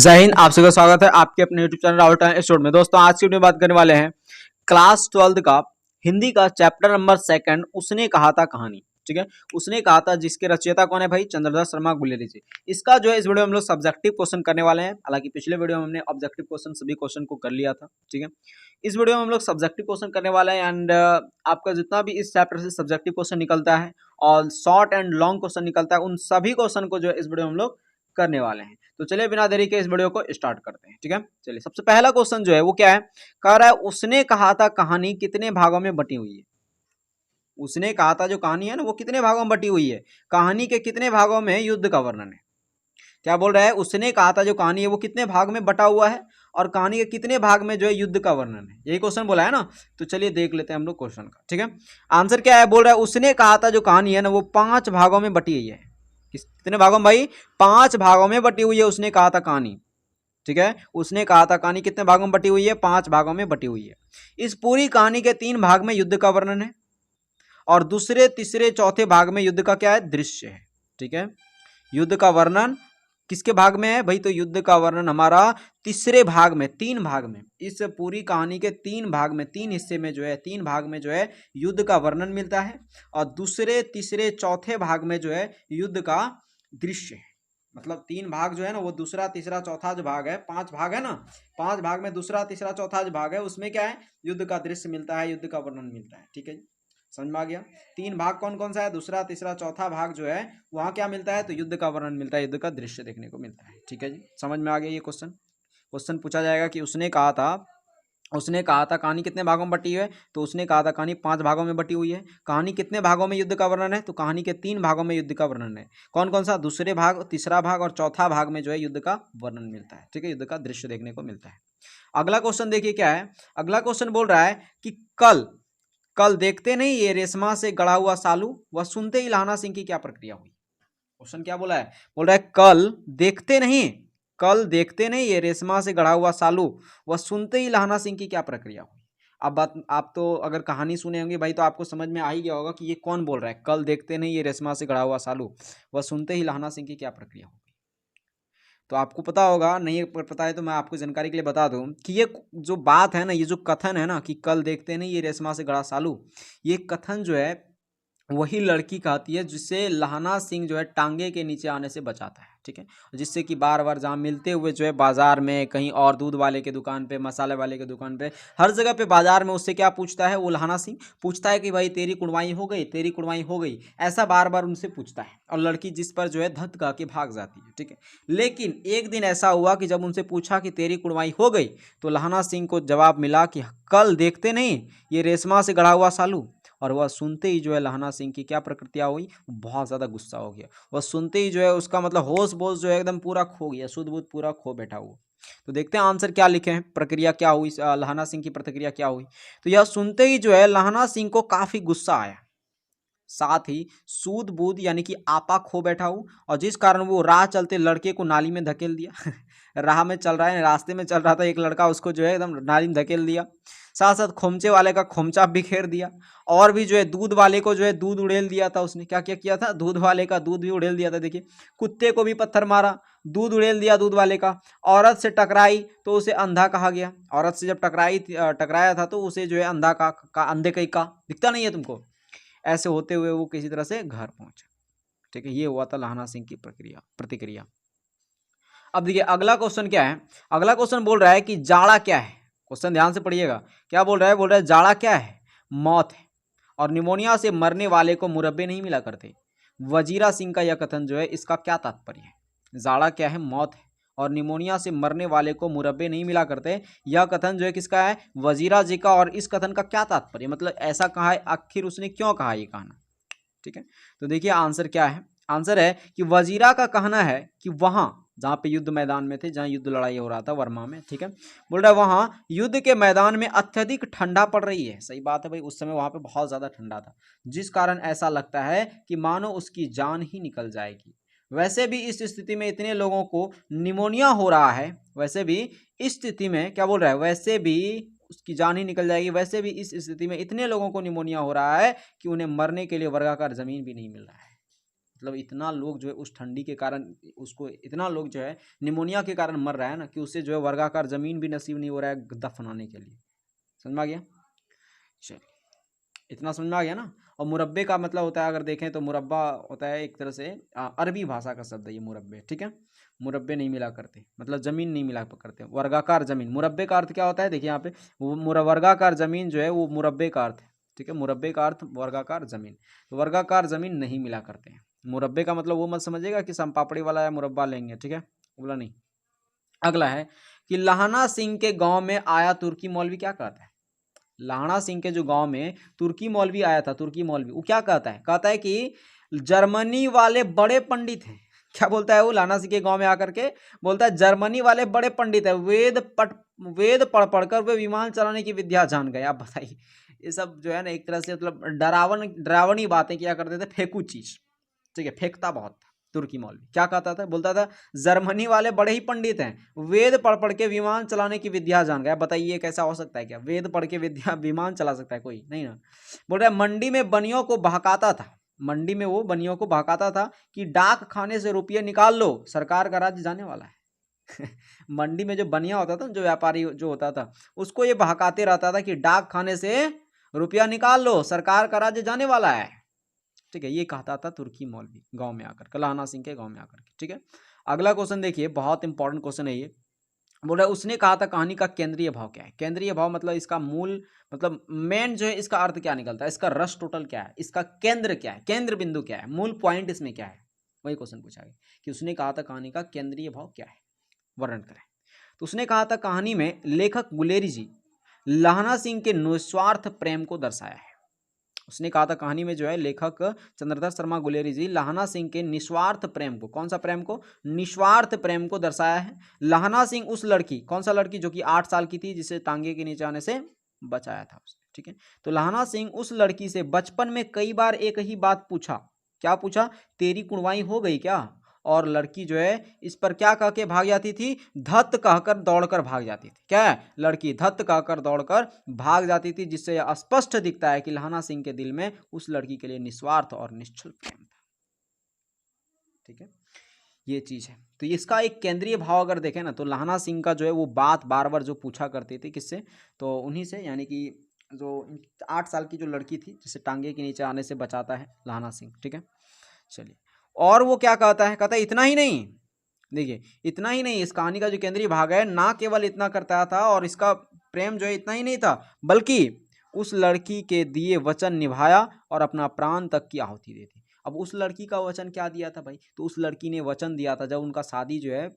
जय हिंद। आप सभी का स्वागत है आपके अपने YouTube channel Rahul time studio में। दोस्तों आज की वीडियो में बात करने वाले हैं क्लास 12 का हिंदी का चैप्टर नंबर 2 उसने कहा था कहानी। ठीक है, उसने कहा था जिसके रचयिता कौन है भाई? चंद्रदास शर्मा गुलेरी जी। इसका जो है इस वीडियो में हम लोग सब्जेक्टिव क्वेश्चन करने वाले हैं। हालांकि पिछले वीडियो में हमने ऑब्जेक्टिव क्वेश्चन सभी क्वेश्चन को कर लिया था। ठीक है, इस वीडियो में हम लोग सब्जेक्टिव क्वेश्चन करने वाले हैं एंड आपका जितना भी इस चैप्टर से सब्जेक्टिव क्वेश्चन निकलता है और शॉर्ट एंड लॉन्ग क्वेश्चन निकलता है, उन सभी क्वेश्चन को जो है इस वीडियो में हम लोग करने वाले हैं। तो चलिए बिना देरी के इस वीडियो को स्टार्ट करते हैं। ठीक है, चलिए सबसे पहला क्वेश्चन जो है वो क्या है? कह रहा है उसने कहा था कहानी कितने भागों में बटी हुई है। उसने कहा था जो कहानी है ना वो कितने भागों में बटी हुई है। कहानी के कितने भागों में युद्ध का वर्णन है? क्या बोल रहा है? उसने कहा था जो कहानी है वो कितने भाग में बटा हुआ है और कहानी के कितने भाग में जो है युद्ध का वर्णन है। यही क्वेश्चन बोला है ना। तो चलिए देख लेते हैं हम लोग क्वेश्चन का। ठीक है, आंसर क्या है? बोल रहा है उसने कहा था जो कहानी है ना वो 5 भागों में बटी हुई है। कितने भागों में भाई? 5 भागों में बटी हुई है उसने कहा था कहानी। ठीक है, उसने कहा था कहानी कितने भागों में बटी हुई है? 5 भागों में बटी हुई है। इस पूरी कहानी के 3 भाग में युद्ध का वर्णन है और दूसरे तीसरे चौथे भाग में युद्ध का क्या है? दृश्य है। ठीक है, युद्ध का वर्णन किसके भाग में है भाई? तो युद्ध का वर्णन हमारा तीसरे भाग में, 3 भाग में। इस पूरी कहानी के 3 भाग में, 3 हिस्से में जो है, 3 भाग में जो है युद्ध का वर्णन मिलता है और दूसरे तीसरे चौथे भाग में जो है युद्ध का दृश्य है। मतलब 3 भाग जो है ना वो दूसरा तीसरा चौथा जो भाग है, 5 भाग है ना, 5 भाग में दूसरा तीसरा चौथा जो भाग है उसमें क्या है? युद्ध का दृश्य मिलता है, युद्ध का वर्णन मिलता है। ठीक है, समझ में आ गया? 3 भाग कौन कौन सा है? दूसरा तीसरा चौथा भाग जो है वहां क्या मिलता है? तो युद्ध का वर्णन मिलता है, युद्ध का दृश्य देखने को मिलता है। ठीक है जी, समझ में आ गया? ये क्वेश्चन पूछा जाएगा कि उसने कहा था कहानी कितने भागों में बटी हुई है। तो उसने कहा था कहानी 5 भागों में बटी हुई है। कहानी कितने भागों में युद्ध का वर्णन है? तो कहानी के 3 भागों में युद्ध का वर्णन है। कौन कौन सा? दूसरे भाग, तीसरा भाग और चौथा भाग में जो है युद्ध का वर्णन मिलता है। ठीक है, युद्ध का दृश्य देखने को मिलता है। अगला क्वेश्चन देखिए क्या है। अगला क्वेश्चन बोल रहा है कि कल कल देखते नहीं ये रेशमा से गढ़ा हुआ सालू, वह सुनते ही लहाना सिंह की क्या प्रक्रिया हुई। क्वेश्चन क्या बोला है? बोल रहा है कल देखते नहीं ये रेशमा से गढ़ा हुआ सालू, वह सुनते ही लहाना सिंह की क्या प्रक्रिया हुई। अब बात, आप तो अगर कहानी सुने होंगे भाई तो आपको समझ में आ ही गया होगा कि ये कौन बोल रहा है। कल देखते नहीं ये रेशमा से गढ़ा हुआ सालू, वह सुनते ही लहाना सिंह की क्या प्रक्रिया होगी। तो आपको पता होगा, नहीं पता है तो मैं आपको जानकारी के लिए बता दूं कि ये जो बात है ना, ये जो कथन है ना कि कल देखते नहीं ये रेशमा से गढ़ा सालू, ये कथन जो है वही लड़की कहती है जिससे लहाना सिंह जो है टांगे के नीचे आने से बचाता है। ठीक है, जिससे कि बार बार जहाँ मिलते हुए जो है बाजार में, कहीं और दूध वाले के दुकान पे, मसाले वाले के दुकान पे, हर जगह पे बाजार में उससे क्या पूछता है वो लहाना सिंह? पूछता है कि भाई तेरी कुड़वाई हो गई, तेरी कुड़वाई हो गई, ऐसा बार बार उनसे पूछता है और लड़की जिस पर जो है धत कह के भाग जाती है। ठीक है, लेकिन एक दिन ऐसा हुआ कि जब उनसे पूछा कि तेरी कुड़वाई हो गई तो लहाना सिंह को जवाब मिला कि कल देखते नहीं ये रेशमा से गढ़ा हुआ सालू। और वह सुनते ही जो है लहाना सिंह की क्या प्रक्रिया हुई? बहुत ज़्यादा गुस्सा हो गया। वह सुनते ही जो है उसका मतलब होश बोश जो है एकदम पूरा खो गया, शुद्ध बुद्ध पूरा खो बैठा हुआ। तो देखते हैं आंसर क्या लिखे हैं, प्रक्रिया क्या हुई, लहाना सिंह की प्रतिक्रिया क्या हुई। तो यह सुनते ही जो है लहाना सिंह को काफ़ी गुस्सा आया, साथ ही सूद बूद यानी कि आपा खो बैठा हूँ, और जिस कारण वो राह चलते लड़के को नाली में धकेल दिया। राह में चल रहा है, रास्ते में चल रहा था एक लड़का, उसको जो है एकदम नाली में धकेल दिया। साथ साथ खोमचे वाले का खोमचा बिखेर दिया और भी जो है दूध वाले को जो है दूध उड़ेल दिया था। उसने क्या क्या किया था? दूध वाले का दूध भी उड़ेल दिया था। देखिए, कुत्ते को भी पत्थर मारा, दूध उड़ेल दिया दूध वाले का। औरत से टकराई तो उसे अंधा कहा गया। औरत से जब टकराया था तो उसे जो है अंधा का अंधे कहीं का दिखता नहीं है तुमको। ऐसे होते हुए वो किसी तरह से घर पहुंचा। ठीक है, ये हुआ था लहाना सिंह की प्रतिक्रिया। अब देखिए अगला क्वेश्चन क्या है। अगला क्वेश्चन बोल रहा है कि जाड़ा क्या है। क्वेश्चन ध्यान से पढ़िएगा। क्या बोल रहा है? बोल रहा है जाड़ा क्या है? मौत है, और निमोनिया से मरने वाले को मुरब्बे नहीं मिला करते। वजीरा सिंह का यह कथन जो है इसका क्या तात्पर्य है? जाड़ा क्या है? मौत है, और निमोनिया से मरने वाले को मुरब्बे नहीं मिला करते। यह कथन जो है किसका है? वजीरा जी का। और इस कथन का क्या तात्पर्य, मतलब ऐसा कहा है, आखिर उसने क्यों कहा ये कहना। ठीक है, तो देखिए आंसर क्या है। आंसर है कि वजीरा का कहना है कि वहां जहां पे युद्ध मैदान में थे, जहां युद्ध लड़ाई हो रहा था वर्मा में, ठीक है, बोल रहा है वहां युद्ध के मैदान में अत्यधिक ठंडा पड़ रही है। सही बात है भाई, उस समय वहां पे बहुत ज्यादा ठंडा था, जिस कारण ऐसा लगता है कि मानो उसकी जान ही निकल जाएगी। वैसे भी इस स्थिति में इतने लोगों को निमोनिया हो रहा है, वैसे भी इस स्थिति में क्या बोल रहा है, वैसे भी उसकी जान ही निकल जाएगी। वैसे भी इस स्थिति में इतने लोगों को निमोनिया हो रहा है कि उन्हें मरने के लिए वर्गाकार जमीन भी नहीं मिल रहा है। मतलब इतना लोग जो है उस ठंडी के कारण, उसको इतना लोग जो है निमोनिया के कारण मर रहा है ना, कि उससे जो है वर्गाकार जमीन भी नसीब नहीं हो रहा है दफनाने के लिए। समझ में आ गया? चलिए, इतना समझ में आ गया ना। और मुरब्बे का मतलब होता है, अगर देखें तो मुरब्बा होता है एक तरह से अरबी भाषा का शब्द है ये मुरब्बे, ठीक है। मुरब्बे नहीं मिला करते, मतलब जमीन नहीं मिला करते, वर्गाकार जमीन। मुरब्बे का अर्थ क्या होता है, देखिए यहाँ पे वर्गाकार जमीन जो है वो मुरब्बे का अर्थ है, ठीक है। मुरब्बे का अर्थ वर्गाकार जमीन, तो वर्गाकार जमीन नहीं मिला करते हैं। मुरब्बे का मतलब वो मत समझिएगा कि संपापड़ी वाला या मुरब्बा लेंगे, ठीक है, बोला नहीं। अगला है कि लाहना सिंह के गांव में आया तुर्की मौलवी, क्या कहता है? लाहना सिंह के जो गांव में तुर्की मौलवी आया था, तुर्की मौलवी, वो क्या कहता है? कहता है कि जर्मनी वाले बड़े पंडित हैं। क्या बोलता है वो? लाहना सिंह के गांव में आकर के बोलता है जर्मनी वाले बड़े पंडित है, वेद पढ़ पढ़कर वे विमान चलाने की विद्या जान गए। आप बताइए, ये सब जो है ना एक तरह से मतलब डरावनी बातें किया करते थे, फेंकू चीज, ठीक है, फेंकता बहुत था तुर्की मौलवी। क्या कहता था? बोलता था जर्मनी वाले बड़े ही पंडित हैं, वेद पढ़ पढ़ के विमान चलाने की विद्या जान गया। बताइए कैसा हो सकता है? क्या वेद पढ़ के विमान चला सकता है कोई? नहीं ना। बोल रहा है मंडी में बनियों को बहकाता था, मंडी में वो बनियों को बहकाता था कि डाक खाने से रुपये निकाल लो, सरकार का राज्य जाने वाला है। मंडी में जो बनिया होता था, जो व्यापारी जो होता था, उसको ये बहकाते रहता था कि डाक खाने से रुपया निकाल लो, सरकार का राज्य जाने वाला है, ठीक है। ये कहता था तुर्की मौलवी गांव में आकर, लाहना सिंह के गांव में आकर के, ठीक है। अगला क्वेश्चन देखिए, बहुत इंपॉर्टेंट क्वेश्चन है ये। बोल रहा है उसने कहा था कहानी का केंद्रीय भाव क्या है? केंद्रीय भाव मतलब इसका मूल, मतलब मेन जो है इसका अर्थ क्या निकलता है, इसका रस टोटल क्या है, इसका केंद्र क्या है, केंद्र बिंदु क्या है, मूल पॉइंट इसमें क्या है, वही क्वेश्चन पूछा गया कि उसने कहा था कहानी का केंद्रीय भाव क्या है, वर्णन करें। तो उसने कहा था कहानी में लेखक गुलेरी जी लाहना सिंह के निस्वार्थ प्रेम को दर्शाया है। उसने कहा था कहानी में जो है लेखक चंद्रधर शर्मा गुलेरी जी लाहना सिंह के निस्वार्थ प्रेम को, कौन सा प्रेम को? निस्वार्थ प्रेम को दर्शाया है। लाहना सिंह उस लड़की, कौन सा लड़की? जो कि 8 साल की थी, जिसे टांगे के नीचे आने से बचाया था उसने, ठीक है। तो लाहना सिंह उस लड़की से बचपन में कई बार एक ही बात पूछा। क्या पूछा? तेरी कुंवाई हो गई क्या? और लड़की जो है इस पर क्या कह के भाग जाती थी? धत कहकर दौड़कर भाग जाती थी। क्या है? लड़की धत कहकर दौड़कर भाग जाती थी, जिससे यह स्पष्ट दिखता है कि लाहना सिंह के दिल में उस लड़की के लिए निस्वार्थ और निश्चल प्रेम था, ठीक है। ये चीज है। तो इसका एक केंद्रीय भाव अगर देखें ना, तो लाहना सिंह का जो है वो बात बार बार जो पूछा करती थी, किससे? तो उन्हीं से, यानी कि जो 8 साल की जो लड़की थी, जिसे टांगे के नीचे आने से बचाता है लाहना सिंह, ठीक है। चलिए, और वो क्या कहता है? कहता है इतना ही नहीं, देखिए इतना ही नहीं, इस कहानी का जो केंद्रीय भाग है ना केवल इतना करता था, और इसका प्रेम जो है इतना ही नहीं था, बल्कि उस लड़की के दिए वचन निभाया और अपना प्राण तक की आहुति दे दी। अब उस लड़की का वचन क्या दिया था भाई? तो उस लड़की ने वचन दिया था, जब उनका शादी जो है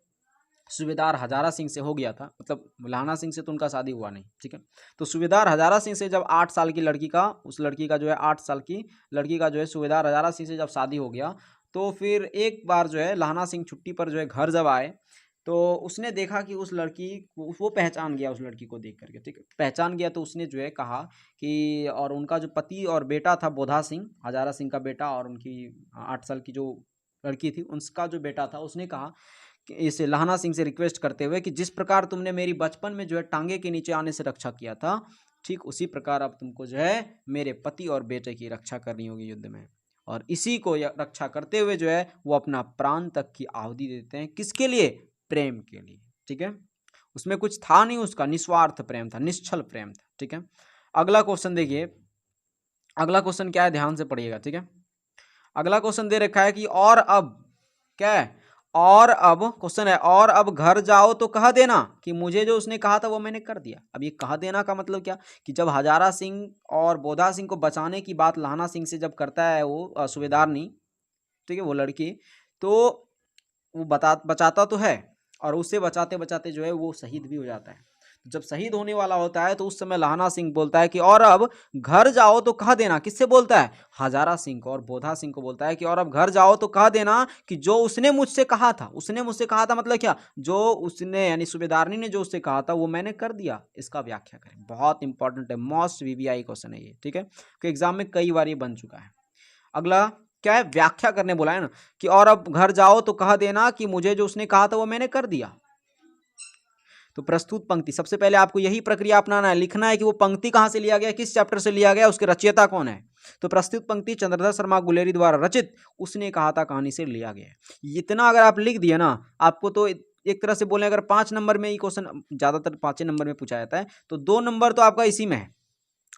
सूबेदार हजारा सिंह से हो गया था, मतलब लाहना सिंह से तो उनका शादी हुआ नहीं, ठीक है। तो सूबेदार हजारा सिंह से जब 8 साल की लड़की का, उस लड़की का जो है 8 साल की लड़की का जो है सूबेदार हजारा सिंह से जब शादी हो गया, तो फिर एक बार जो है लाहना सिंह छुट्टी पर जो है घर जब आए, तो उसने देखा कि उस लड़की वो पहचान गया, उस लड़की को देख करके, ठीक है, पहचान गया। तो उसने जो है कहा कि, और उनका जो पति और बेटा था बोधा सिंह, हजारा सिंह का बेटा, और उनकी 8 साल की जो लड़की थी उसका जो बेटा था, उसने कहा कि इसे लाहना सिंह से रिक्वेस्ट करते हुए कि जिस प्रकार तुमने मेरी बचपन में जो है टांगे के नीचे आने से रक्षा किया था, ठीक उसी प्रकार अब तुमको जो है मेरे पति और बेटे की रक्षा करनी होगी युद्ध में। और इसी को रक्षा करते हुए जो है वो अपना प्राण तक की आहुति देते हैं, किसके लिए? प्रेम के लिए, ठीक है। उसमें कुछ था नहीं, उसका निस्वार्थ प्रेम था, निश्चल प्रेम था, ठीक है। अगला क्वेश्चन देखिए, अगला क्वेश्चन क्या है, ध्यान से पढ़िएगा, ठीक है। अगला क्वेश्चन दे रखा है कि और अब क्या है, और अब क्वेश्चन है, और अब घर जाओ तो कह देना कि मुझे जो उसने कहा था वो मैंने कर दिया। अब ये कह देना का मतलब क्या, कि जब हजारा सिंह और बोधा सिंह को बचाने की बात लाहना सिंह से जब करता है वो सूबेदारनी, ठीक है, वो लड़की, तो वो बचाता तो है, और उससे बचाते बचाते जो है वो शहीद भी हो जाता है। जब शहीद होने वाला होता है तो उस समय लाहना सिंह बोलता है कि और अब घर जाओ तो कह देना, किससे बोलता है? हजारा सिंह को और बोधा सिंह को बोलता है कि और अब घर जाओ तो कह देना कि जो उसने मुझसे कहा था, उसने मुझसे कहा था मतलब क्या? जो उसने, यानी सूबेदारनी ने जो उससे कहा था वो मैंने कर दिया। इसका व्याख्या करें, बहुत इंपॉर्टेंट है, मोस्ट वीवीआई क्वेश्चन है ये, ठीक है, कि एग्जाम में कई बार ये बन चुका है। अगला क्या है, व्याख्या करने बोला है ना, कि और अब घर जाओ तो कह देना कि मुझे जो उसने कहा था वो मैंने कर दिया। तो प्रस्तुत पंक्ति, सबसे पहले आपको यही प्रक्रिया अपनाना है, लिखना है कि वो पंक्ति कहाँ से लिया गया, किस चैप्टर से लिया गया, उसके रचयिता कौन है। तो प्रस्तुत पंक्ति चंद्रधर शर्मा गुलेरी द्वारा रचित उसने कहा था कहानी से लिया गया है। इतना अगर आप लिख दिए ना, आपको तो एक तरह से बोले अगर 5 नंबर में ही क्वेश्चन, ज्यादातर 5 नंबर में पूछा जाता है, तो 2 नंबर तो आपका इसी में है।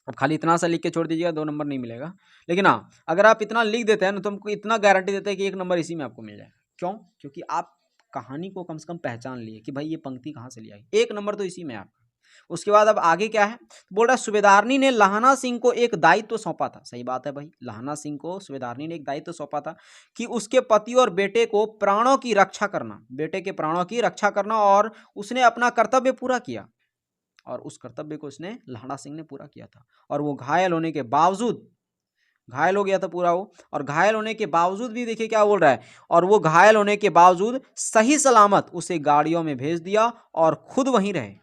अब खाली इतना सा लिख के छोड़ दीजिएगा, 2 नंबर नहीं मिलेगा। लेकिन हाँ, अगर आप इतना लिख देते हैं ना, तो हमको इतना गारंटी देते हैं कि 1 नंबर इसी में आपको मिल जाएगा। क्यों? क्योंकि आप कहानी को कम से कम पहचान लिए कि भाई ये पंक्ति कहाँ से लिया गया, 1 नंबर तो इसी में है आपका। उसके बाद अब आगे क्या है, बोल रहा है सूबेदारनी ने लाहना सिंह को एक दायित्व सौंपा था। सही बात है भाई, लाहना सिंह को सूबेदारनी ने एक दायित्व सौंपा था कि उसके पति और बेटे को प्राणों की रक्षा करना, बेटे के प्राणों की रक्षा करना, और उसने अपना कर्तव्य पूरा किया, और उस कर्तव्य को उसने लाहना सिंह ने पूरा किया था। और वो घायल होने के बावजूद, घायल हो गया था पूरा वो, और घायल होने के बावजूद भी देखिए क्या बोल रहा है, और वो घायल होने के बावजूद सही सलामत उसे गाड़ियों में भेज दिया और खुद वहीं रहे।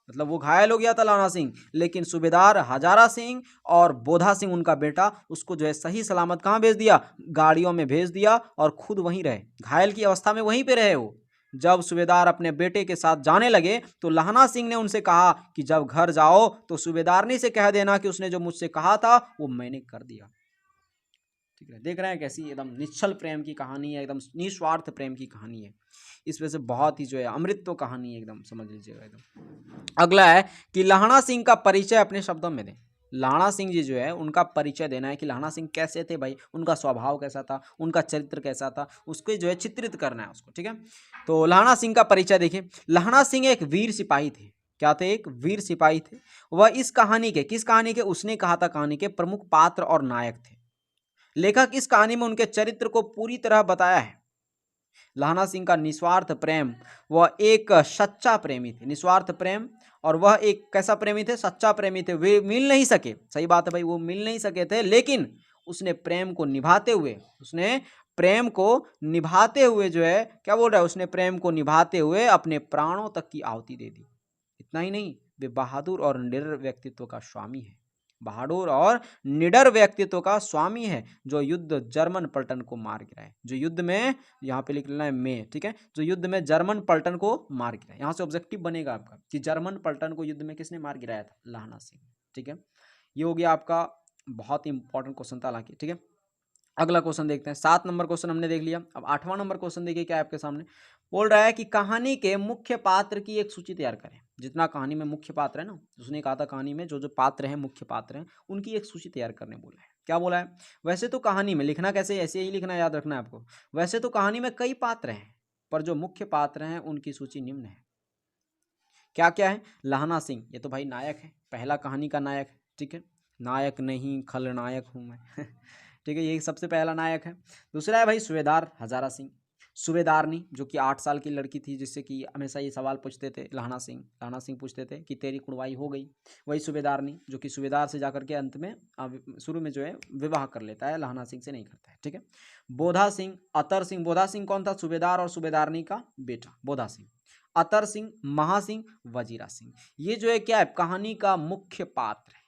मतलब वो घायल हो गया था लाहना सिंह, लेकिन सूबेदार हजारा सिंह और बोधा सिंह उनका बेटा उसको जो है सही सलामत कहाँ भेज दिया, गाड़ियों में भेज दिया, और खुद वहीं रहे, घायल की अवस्था में वहीं पे रहे वो। जब सूबेदार अपने बेटे के साथ जाने लगे तो लाहना सिंह ने उनसे कहा कि जब घर जाओ तो सूबेदारनी से कह देना कि उसने जो मुझसे कहा था वो मैंने कर दिया। ठीक है, देख रहे हैं कैसी एकदम निश्चल प्रेम की कहानी है, एकदम निस्वार्थ प्रेम की कहानी है। इस वजह से बहुत ही जो है अमृत कहानी है, एकदम समझ लीजिएगा एकदम। अगला है कि लाहना सिंह का परिचय अपने शब्दों में दें। लाहना सिंह जी जो है उनका परिचय देना है कि लाहना सिंह कैसे थे भाई, उनका स्वभाव कैसा था, उनका चरित्र कैसा था, उसको जो है चित्रित करना है उसको। ठीक है, तो लाहना सिंह का परिचय देखिए। लाहना सिंह एक वीर सिपाही थे। क्या थे? एक वीर सिपाही थे। वह इस कहानी के, किस कहानी के, उसने कहा था कहानी के प्रमुख पात्र और नायक थे। लेखक इस कहानी में उनके चरित्र को पूरी तरह बताया है। लाहना सिंह का निस्वार्थ प्रेम, वह एक सच्चा प्रेमी थे, निस्वार्थ प्रेम, और वह एक कैसा प्रेमी थे, सच्चा प्रेमी थे। वे मिल नहीं सके, सही बात है भाई, वो मिल नहीं सके थे, लेकिन उसने प्रेम को निभाते हुए, उसने प्रेम को निभाते हुए जो है क्या बोल रहा है, उसने प्रेम को निभाते हुए अपने प्राणों तक की आहुति दे दी। इतना ही नहीं, वे बहादुर और निडर व्यक्तित्व का स्वामी है, बहादुर और निडर व्यक्तित्व का स्वामी है, जो युद्ध जर्मन पलटन को मार गिराए, जो युद्ध में, यहाँ पे लिख लेना है में, ठीक है, जो युद्ध में जर्मन पलटन को मार गिराए। यहाँ से ऑब्जेक्टिव बनेगा आपका कि जर्मन पलटन को युद्ध में किसने मार गिराया था, लाहना सिंह। ठीक है, ये हो गया आपका बहुत ही इंपॉर्टेंट क्वेश्चन था हालांकि। ठीक है, अगला क्वेश्चन देखते हैं। 7 नंबर क्वेश्चन हमने देख लिया। अब 8वां नंबर क्वेश्चन देखिए क्या है आपके सामने। बोल रहा है कि कहानी के मुख्य पात्र की एक सूची तैयार करें। जितना कहानी में मुख्य पात्र है ना, उसने कहा था कहानी में जो जो पात्र हैं, मुख्य पात्र हैं, उनकी एक सूची तैयार करने बोला है। क्या बोला है? वैसे तो कहानी में लिखना कैसे, ऐसे ही लिखना, याद रखना है आपको। वैसे तो कहानी में कई पात्र हैं, पर जो मुख्य पात्र हैं उनकी सूची निम्न है। क्या क्या है? लाहना सिंह, ये तो भाई नायक है, पहला कहानी का नायक है। ठीक है, नायक नहीं खलनायक हूं मैं ठीक है, ये सबसे पहला नायक है। दूसरा है भाई सूबेदार हजारा सिंह, सूबेदारनी जो कि 8 साल की लड़की थी, जिससे कि हमेशा ये सवाल पूछते थे लाहना सिंह पूछते थे कि तेरी कुंवाई हो गई। वही सूबेदारनी जो कि सूबेदार से जाकर के अंत में शुरू में जो है विवाह कर लेता है, लाहना सिंह से नहीं करता है। ठीक है, बोधा सिंह, अतर सिंह। बोधा सिंह कौन था? सूबेदार और सूबेदारनी का बेटा बोधा सिंह। अतर सिंह, महासिंह, वजीरा सिंह। ये जो है क्या है, कहानी का मुख्य पात्र है।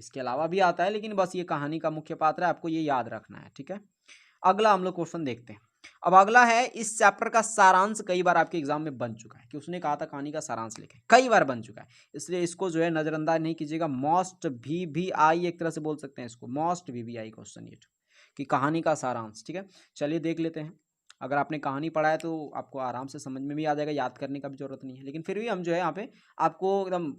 इसके अलावा भी आता है, लेकिन बस ये कहानी का मुख्य पात्र है, आपको ये याद रखना है। ठीक है, अगला हम लोग क्वेश्चन देखते हैं। अब अगला है, इस चैप्टर का सारांश कई बार आपके एग्जाम में बन चुका है कि उसने कहा था कहानी का सारांश लिखें, कई बार बन चुका है, इसलिए इसको जो है नजरअंदाज नहीं कीजिएगा। मोस्ट VVI एक तरह से बोल सकते हैं इसको, मोस्ट VVI क्वेश्चन ये कि कहानी का सारांश। ठीक है, चलिए देख लेते हैं। अगर आपने कहानी पढ़ा है तो आपको आराम से समझ में भी आ जाएगा, याद करने का भी जरूरत नहीं है। लेकिन फिर भी हम जो है यहाँ पे आपको एकदम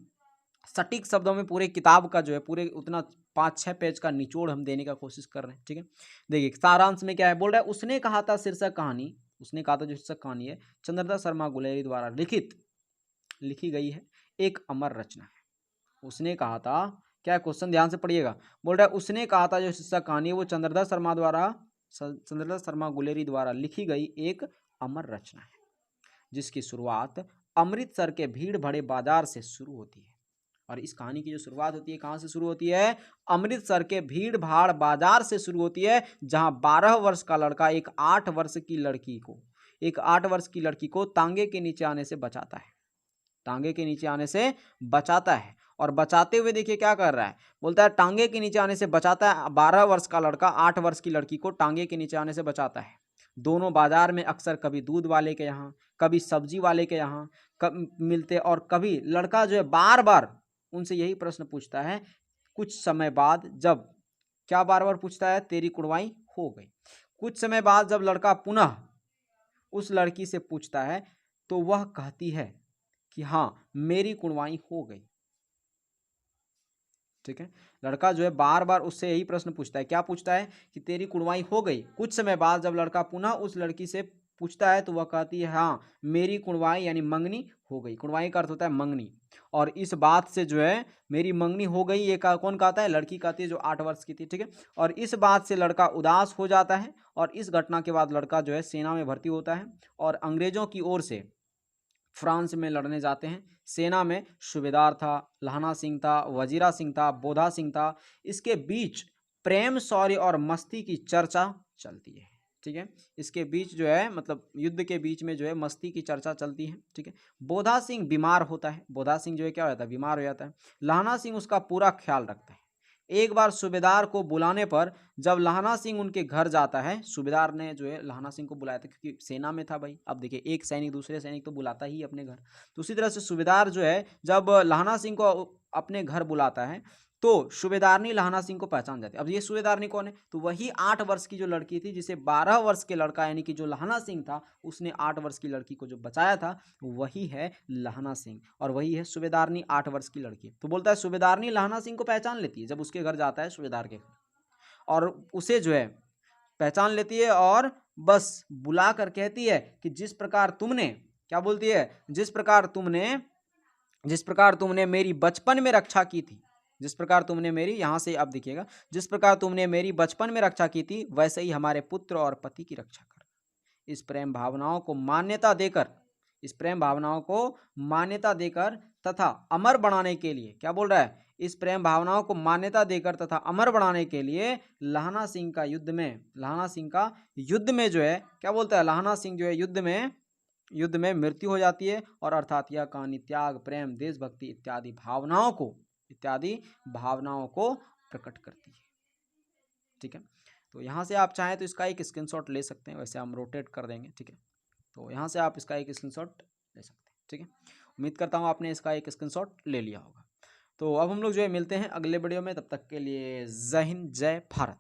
सटीक शब्दों में पूरे किताब का जो है पूरे उतना 5-6 पेज का निचोड़ हम देने का कोशिश कर रहे हैं। ठीक है, देखिए सारांश में क्या है, बोल रहा है उसने कहा था शीर्षक कहानी, उसने कहा था जो शीर्षक कहानी है चंद्रधर शर्मा गुलेरी द्वारा लिखी गई है, एक अमर रचना है। उसने कहा था, क्या क्वेश्चन ध्यान से पढ़िएगा, बोल रहा है उसने कहा था जो शीर्षक कहानी है वो चंद्रधर शर्मा गुलेरी द्वारा लिखी गई एक अमर रचना है, जिसकी शुरुआत अमृतसर के भीड़ भरे बाजार से शुरू होती है। और इस कहानी की जो शुरुआत होती है कहाँ से शुरू होती है? अमृतसर के भीड़ भाड़ बाजार से शुरू होती है, जहां 12 वर्ष का लड़का एक 8 वर्ष की लड़की को तांगे के नीचे आने से बचाता है, टांगे के नीचे आने से बचाता है। और बचाते हुए देखिए क्या कर रहा है, बोलता है टांगे के नीचे आने से बचाता है। 12 वर्ष का लड़का 8 वर्ष की लड़की को टांगे के नीचे आने से बचाता है। दोनों बाजार में अक्सर कभी दूध वाले के यहाँ, कभी सब्जी वाले के यहाँ मिलते, और कभी लड़का जो है बार बार उनसे यही प्रश्न पूछता है। कुछ समय बाद जब क्या बार बार पूछता है, तेरी कुंडवाई हो गई। कुछ समय बाद जब लड़का पुनः उस लड़की से पूछता है तो वह कहती है कि हाँ मेरी कुंडवाई हो गई। ठीक है, लड़का जो है बार बार उससे यही प्रश्न पूछता है, क्या पूछता है कि तेरी कुंडवाई हो गई। कुछ समय बाद जब लड़का पुनः उस लड़की से पूछता है तो वह कहती है हाँ मेरी कुंडवाई यानी मंगनी हो गई। कुंडवाई का अर्थ होता है मंगनी। और इस बात से जो है मेरी मंगनी हो गई, ये कौन कहता है, लड़की कहती है जो 8 वर्ष की थी। ठीक है, और इस बात से लड़का उदास हो जाता है, और इस घटना के बाद लड़का जो है सेना में भर्ती होता है और अंग्रेजों की ओर से फ्रांस में लड़ने जाते हैं। सेना में सूबेदार था, लहना सिंह था, वजीरा सिंह था, बोधा सिंह था। इसके बीच प्रेम, शौर्य और मस्ती की चर्चा चलती है। ठीक है, इसके बीच जो है मतलब युद्ध के बीच में जो है मस्ती की चर्चा चलती है। ठीक है, बोधा सिंह बीमार होता है। बोधा सिंह जो है क्या हो जाता है, बीमार हो जाता है। लहना सिंह उसका पूरा ख्याल रखता है। एक बार सूबेदार को बुलाने पर जब लहना सिंह उनके घर जाता है, सूबेदार ने जो है लहना सिंह को बुलाया था क्योंकि सेना में था भाई। अब देखिए एक सैनिक दूसरे सैनिक तो बुलाता ही अपने घर, तो उसी तरह से सूबेदार जो है जब लहना सिंह को अपने घर बुलाता है तो सूबेदारनी लहना सिंह को पहचान जाती है। अब ये सूबेदारनी कौन है, तो वही 8 वर्ष की जो लड़की थी जिसे 12 वर्ष के लड़का यानी कि जो लहना सिंह था उसने 8 वर्ष की लड़की को जो बचाया था वही है लहना सिंह, और वही है सूबेदारनी 8 वर्ष की लड़की। तो बोलता है सूबेदारनी लहना सिंह को पहचान लेती है जब उसके घर जाता है सूबेदार के घर, और उसे जो है पहचान लेती है और बस बुला कर कहती है कि जिस प्रकार तुमने, क्या बोलती है, जिस प्रकार तुमने मेरी बचपन में रक्षा की थी, जिस प्रकार तुमने मेरी, यहां से अब देखिएगा, जिस प्रकार तुमने मेरी बचपन में रक्षा की थी वैसे ही हमारे पुत्र और पति की रक्षा कर। इस प्रेम भावनाओं को मान्यता देकर, इस प्रेम भावनाओं को मान्यता देकर तथा अमर बनाने के लिए, क्या बोल रहा है, इस प्रेम भावनाओं को मान्यता देकर तथा अमर बनाने के लिए लहना सिंह का युद्ध में जो है क्या बोलता है, लहना सिंह जो है युद्ध में मृत्यु हो जाती है। और अर्थात यह कहानी त्याग, प्रेम, देशभक्ति इत्यादि भावनाओं को प्रकट करती है। ठीक है, तो यहाँ से आप चाहें तो इसका एक स्क्रीनशॉट ले सकते हैं, वैसे हम रोटेट कर देंगे। ठीक है, तो यहाँ से आप इसका एक स्क्रीनशॉट ले सकते हैं। ठीक है, उम्मीद करता हूँ आपने इसका एक स्क्रीनशॉट ले लिया होगा। तो अब हम लोग जो है मिलते हैं अगले वीडियो में, तब तक के लिए जय हिंद, जय भारत।